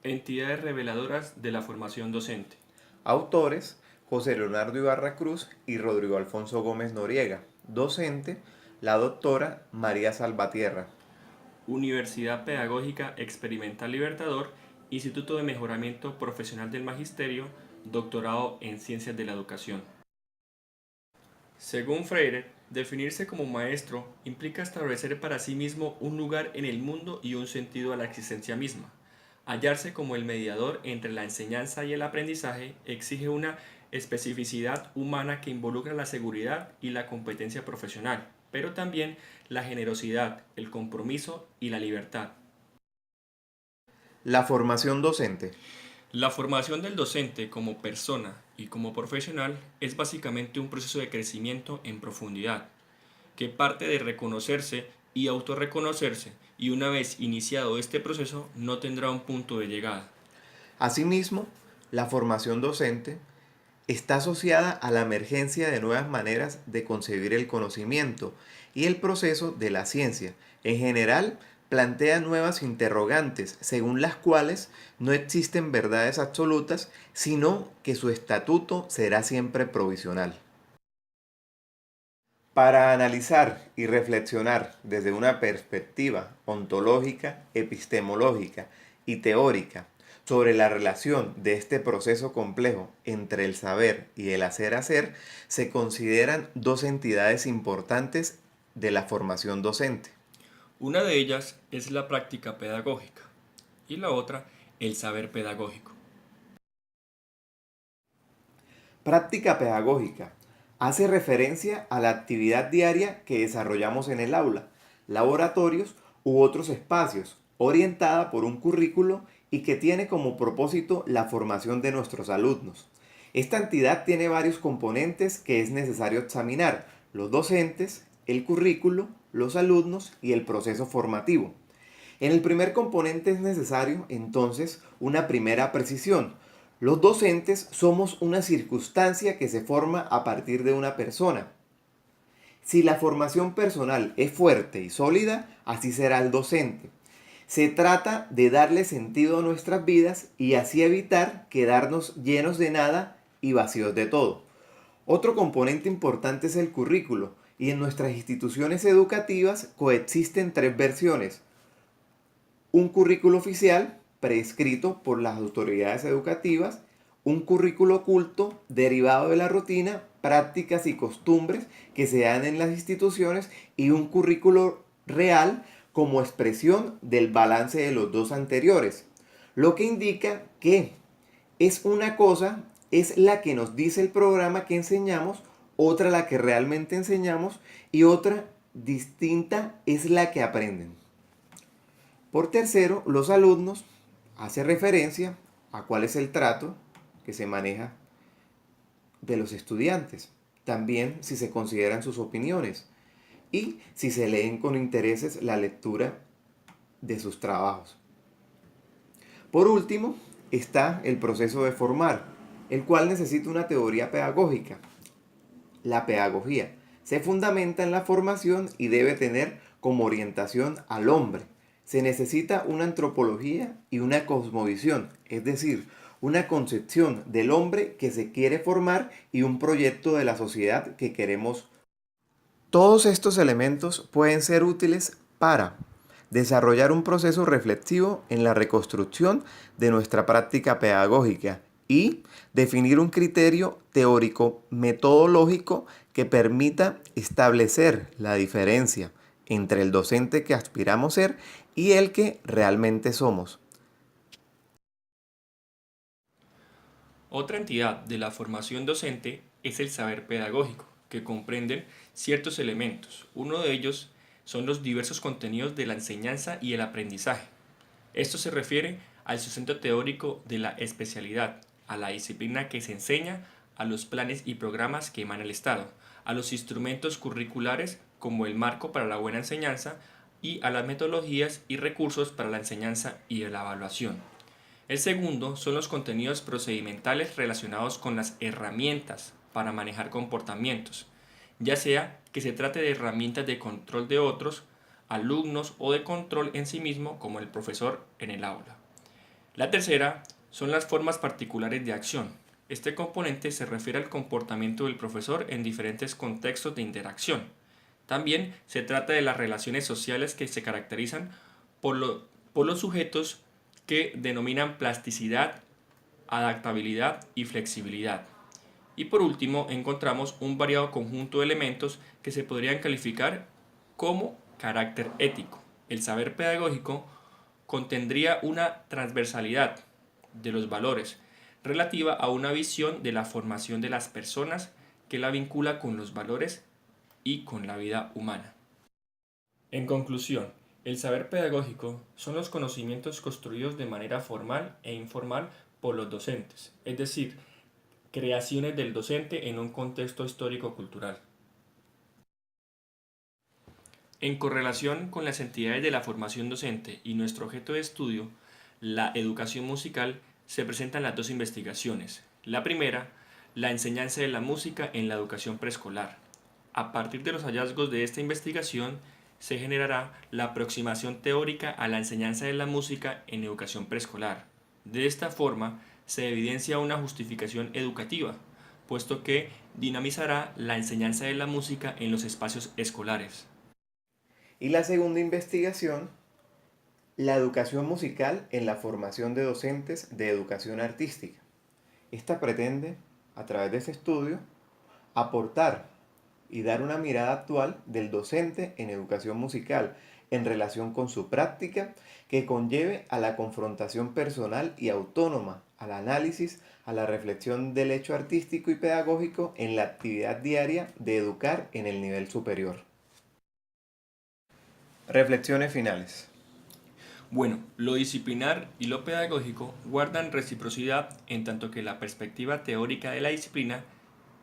Entidades reveladoras de la formación docente. Autores: José Leonardo Ibarra Cruz y Rodrigo Alfonso Gómez Noriega. Docente: la doctora María Salvatierra. Universidad Pedagógica Experimental Libertador, Instituto de Mejoramiento Profesional del Magisterio, Doctorado en Ciencias de la Educación. Según Freire, definirse como maestro implica establecer para sí mismo un lugar en el mundo y un sentido a la existencia misma. Hallarse como el mediador entre la enseñanza y el aprendizaje exige una especificidad humana que involucra la seguridad y la competencia profesional, pero también la generosidad, el compromiso y la libertad. La formación docente. La formación del docente como persona y como profesional es básicamente un proceso de crecimiento en profundidad, que parte de reconocerse y autorreconocerse, y una vez iniciado este proceso no tendrá un punto de llegada. Asimismo, la formación docente está asociada a la emergencia de nuevas maneras de concebir el conocimiento y el proceso de la ciencia. En general, plantea nuevas interrogantes según las cuales no existen verdades absolutas, sino que su estatuto será siempre provisional. Para analizar y reflexionar desde una perspectiva ontológica, epistemológica y teórica sobre la relación de este proceso complejo entre el saber y el hacer, se consideran dos entidades importantes de la formación docente. Una de ellas es la práctica pedagógica y la otra el saber pedagógico. Práctica pedagógica hace referencia a la actividad diaria que desarrollamos en el aula, laboratorios u otros espacios, orientada por un currículo y que tiene como propósito la formación de nuestros alumnos. Esta entidad tiene varios componentes que es necesario examinar: los docentes, el currículo, los alumnos y el proceso formativo. En el primer componente es necesario, entonces, una primera precisión. Los docentes somos una circunstancia que se forma a partir de una persona. Si la formación personal es fuerte y sólida, así será el docente. Se trata de darle sentido a nuestras vidas y así evitar quedarnos llenos de nada y vacíos de todo. Otro componente importante es el currículo, y en nuestras instituciones educativas coexisten tres versiones: un currículo oficial prescrito por las autoridades educativas, un currículo oculto derivado de la rutina, prácticas y costumbres que se dan en las instituciones, y un currículo real como expresión del balance de los dos anteriores. Lo que indica que es una cosa es la que nos dice el programa que enseñamos, otra la que realmente enseñamos y otra distinta es la que aprenden. Por tercero, los alumnos hace referencia a cuál es el trato que se maneja de los estudiantes. También si se consideran sus opiniones y si se leen con intereses la lectura de sus trabajos. Por último, está el proceso de formar, el cual necesita una teoría pedagógica. La pedagogía se fundamenta en la formación y debe tener como orientación al hombre. Se necesita una antropología y una cosmovisión, es decir, una concepción del hombre que se quiere formar y un proyecto de la sociedad que queremos. Todos estos elementos pueden ser útiles para desarrollar un proceso reflexivo en la reconstrucción de nuestra práctica pedagógica y definir un criterio teórico metodológico que permita establecer la diferencia entre el docente que aspiramos ser y el que realmente somos. Otra entidad de la formación docente es el saber pedagógico, que comprenden ciertos elementos. Uno de ellos son los diversos contenidos de la enseñanza y el aprendizaje. Esto se refiere al sustento teórico de la especialidad, a la disciplina que se enseña, a los planes y programas que emana el Estado, a los instrumentos curriculares como el marco para la buena enseñanza y a las metodologías y recursos para la enseñanza y la evaluación. El segundo son los contenidos procedimentales relacionados con las herramientas para manejar comportamientos, ya sea que se trate de herramientas de control de otros, alumnos o de control en sí mismo como el profesor en el aula. La tercera son las formas particulares de acción. Este componente se refiere al comportamiento del profesor en diferentes contextos de interacción. También se trata de las relaciones sociales que se caracterizan por los sujetos que denominan plasticidad, adaptabilidad y flexibilidad. Y por último, encontramos un variado conjunto de elementos que se podrían calificar como carácter ético. El saber pedagógico contendría una transversalidad de los valores relativa a una visión de la formación de las personas que la vincula con los valores y con la vida humana. En conclusión, el saber pedagógico son los conocimientos construidos de manera formal e informal por los docentes, es decir, creaciones del docente en un contexto histórico-cultural. En correlación con las entidades de la formación docente y nuestro objeto de estudio, la educación musical, se presentan las dos investigaciones. La primera, la enseñanza de la música en la educación preescolar. A partir de los hallazgos de esta investigación, se generará la aproximación teórica a la enseñanza de la música en educación preescolar. De esta forma, se evidencia una justificación educativa, puesto que dinamizará la enseñanza de la música en los espacios escolares. Y la segunda investigación, la educación musical en la formación de docentes de educación artística. Esta pretende, a través de este estudio, aportar y dar una mirada actual del docente en educación musical en relación con su práctica que conlleve a la confrontación personal y autónoma, al análisis, a la reflexión del hecho artístico y pedagógico en la actividad diaria de educar en el nivel superior. Reflexiones finales. Bueno, lo disciplinar y lo pedagógico guardan reciprocidad en tanto que la perspectiva teórica de la disciplina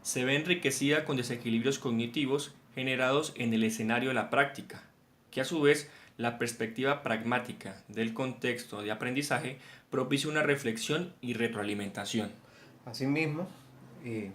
se ve enriquecida con desequilibrios cognitivos generados en el escenario de la práctica, que a su vez la perspectiva pragmática del contexto de aprendizaje propicia una reflexión y retroalimentación. Asimismo,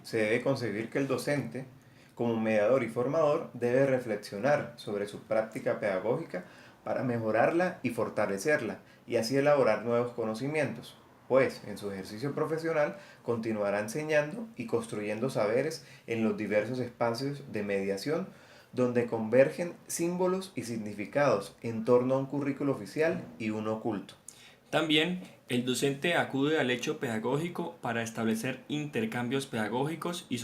se debe concebir que el docente, como mediador y formador, debe reflexionar sobre su práctica pedagógica para mejorarla y fortalecerla, y así elaborar nuevos conocimientos, pues en su ejercicio profesional continuará enseñando y construyendo saberes en los diversos espacios de mediación donde convergen símbolos y significados en torno a un currículo oficial y uno oculto. También el docente acude al hecho pedagógico para establecer intercambios pedagógicos y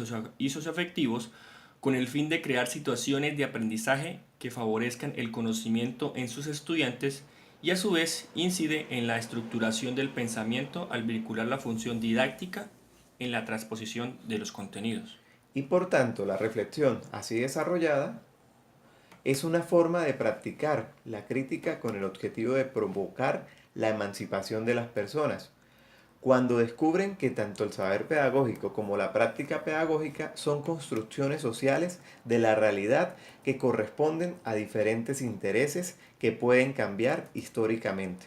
socioafectivos con el fin de crear situaciones de aprendizaje que favorezcan el conocimiento en sus estudiantes y a su vez incide en la estructuración del pensamiento al vincular la función didáctica en la transposición de los contenidos. Y por tanto, la reflexión así desarrollada es una forma de practicar la crítica con el objetivo de provocar la emancipación de las personas, cuando descubren que tanto el saber pedagógico como la práctica pedagógica son construcciones sociales de la realidad que corresponden a diferentes intereses que pueden cambiar históricamente.